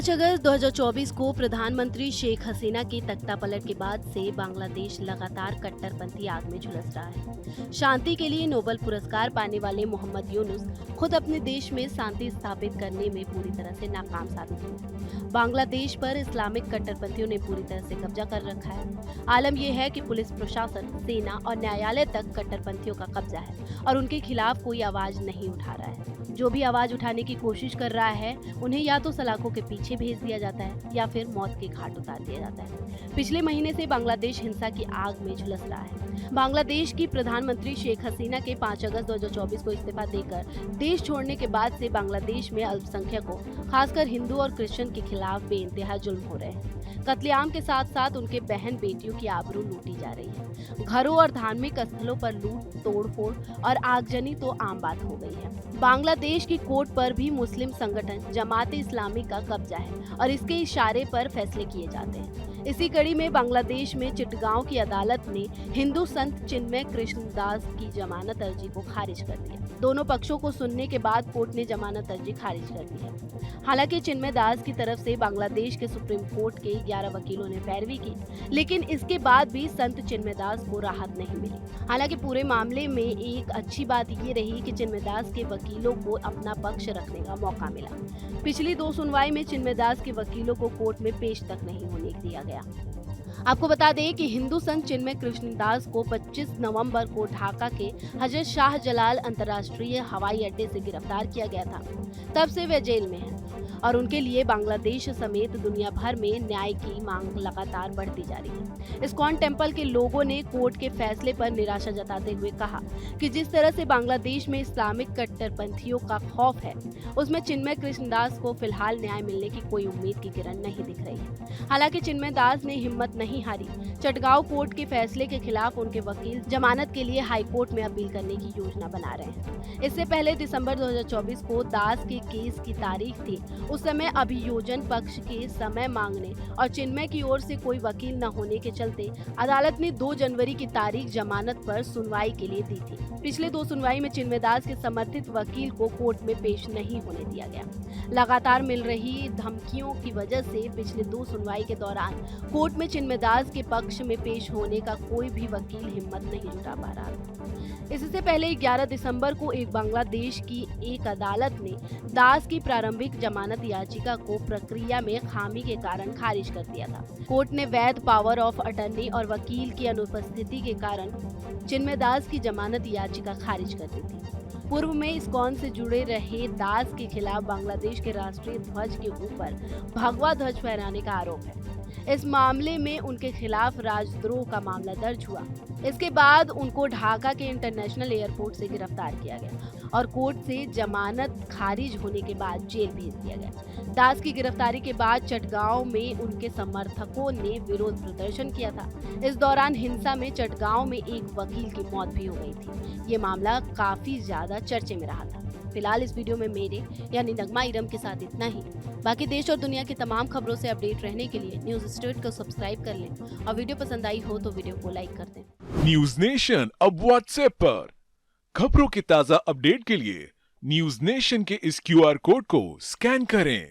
5 अगस्त 2024 को प्रधानमंत्री शेख हसीना की तख्तापलट के बाद से बांग्लादेश लगातार कट्टरपंथी आग में झुलस रहा है। शांति के लिए नोबेल पुरस्कार पाने वाले मोहम्मद यूनुस खुद अपने देश में शांति स्थापित करने में पूरी तरह से नाकाम साबित हुए। बांग्लादेश पर इस्लामिक कट्टरपंथियों ने पूरी तरह से कब्जा कर रखा है। आलम यह है कि पुलिस प्रशासन, सेना और न्यायालय तक कट्टरपंथियों का कब्जा है और उनके खिलाफ कोई आवाज नहीं उठा रहा है। जो भी आवाज उठाने की कोशिश कर रहा है उन्हें या तो सलाखों के पीछे भेज दिया जाता है या फिर मौत के घाट उतार दिया जाता है। पिछले महीने से बांग्लादेश हिंसा की आग में झुलस रहा है। बांग्लादेश की प्रधानमंत्री शेख हसीना के 5 अगस्त 2024 को इस्तीफा देकर देश छोड़ने के बाद से बांग्लादेश में अल्पसंख्यकों, खासकर हिंदू और क्रिश्चियन के खिलाफ बेइंतहा जुल्म हो रहे हैं। कत्लेआम के साथ साथ उनके बहन बेटियों की आबरू लूटी जा रही है। घरों और धार्मिक स्थलों पर लूट, तोड़फोड़ और आगजनी तो आम बात हो गई है। बांग्लादेश की कोर्ट पर भी मुस्लिम संगठन जमात इस्लामी का कब्जा है और इसके इशारे पर फैसले किए जाते हैं। इसी कड़ी में बांग्लादेश में चिटगांव की अदालत ने हिंदू संत चिन्मय कृष्णदास की जमानत अर्जी को खारिज कर दिया। दोनों पक्षों को सुनने के बाद कोर्ट ने जमानत अर्जी खारिज कर दी है। हालांकि चिन्मय दास की तरफ से बांग्लादेश के सुप्रीम कोर्ट के 11 वकीलों ने पैरवी की, लेकिन इसके बाद भी संत चिन्मय दास को राहत नहीं मिली। हालांकि पूरे मामले में एक अच्छी बात ये रही कि चिन्मय दास के वकीलों को अपना पक्ष रखने का मौका मिला। पिछली 2 सुनवाई में चिन्मय दास के वकीलों को कोर्ट में पेश तक नहीं होने दिया गया। आपको बता दें कि हिंदू संत चिन्मय कृष्णदास को 25 नवंबर को ढाका के हजरत शाह जलाल अंतर्राष्ट्रीय हवाई अड्डे से गिरफ्तार किया गया था। तब से वे जेल में हैं और उनके लिए बांग्लादेश समेत दुनिया भर में न्याय की मांग लगातार बढ़ती जा रही है। इस्कॉन टेम्पल के लोगों ने कोर्ट के फैसले पर निराशा जताते हुए कहा कि जिस तरह से बांग्लादेश में इस्लामिक कट्टरपंथियों का खौफ है, उसमें चिन्मय कृष्णदास को फिलहाल न्याय मिलने की कोई उम्मीद की किरण नहीं दिख रही है। हालांकि चिन्मय दास ने हिम्मत नहीं हारी। चटगांव कोर्ट के फैसले के खिलाफ उनके वकील जमानत के लिए हाई कोर्ट में अपील करने की योजना बना रहे हैं। इससे पहले दिसंबर 2024 को दास के केस की तारीख थी। उस समय अभियोजन पक्ष के समय मांगने और चिन्मय की ओर से कोई वकील न होने के चलते अदालत ने 2 जनवरी की तारीख जमानत पर सुनवाई के लिए दी थी। पिछले 2 सुनवाई में चिन्मय दास के समर्थित वकील को कोर्ट में पेश नहीं होने दिया गया। लगातार मिल रही धमकियों की वजह से पिछले 2 सुनवाई के दौरान कोर्ट में चिन्मय दास के पक्ष में पेश होने का कोई भी वकील हिम्मत नहीं जुटा पा रहा था। इससे पहले 11 दिसंबर को एक बांग्लादेश की एक अदालत ने दास की प्रारंभिक जमानत याचिका को प्रक्रिया में खामी के कारण खारिज कर दिया था। कोर्ट ने वैध पावर ऑफ अटर्नी और वकील की अनुपस्थिति के कारण चिन्मय दास की जमानत याचिका खारिज कर दी थी। पूर्व में इस्कॉन से जुड़े रहे दास के खिलाफ बांग्लादेश के राष्ट्रीय ध्वज के ऊपर भगवा ध्वज फहराने का आरोप है। इस मामले में उनके खिलाफ राजद्रोह का मामला दर्ज हुआ। इसके बाद उनको ढाका के इंटरनेशनल एयरपोर्ट से गिरफ्तार किया गया और कोर्ट से जमानत खारिज होने के बाद जेल भेज दिया गया। दास की गिरफ्तारी के बाद चटगांव में उनके समर्थकों ने विरोध प्रदर्शन किया था। इस दौरान हिंसा में चटगांव में एक वकील की मौत भी हो गई थी। ये मामला काफी ज्यादा चर्चे में रहा था। फिलहाल इस वीडियो में मेरे यानी नगमा इरम के साथ इतना ही। बाकी देश और दुनिया की तमाम खबरों से अपडेट रहने के लिए न्यूज स्टेट को सब्सक्राइब कर लें और वीडियो पसंद आई हो तो वीडियो को लाइक कर दें। न्यूज नेशन अब व्हाट्सएप पर खबरों की ताजा अपडेट के लिए न्यूज नेशन के इस QR कोड को स्कैन करें।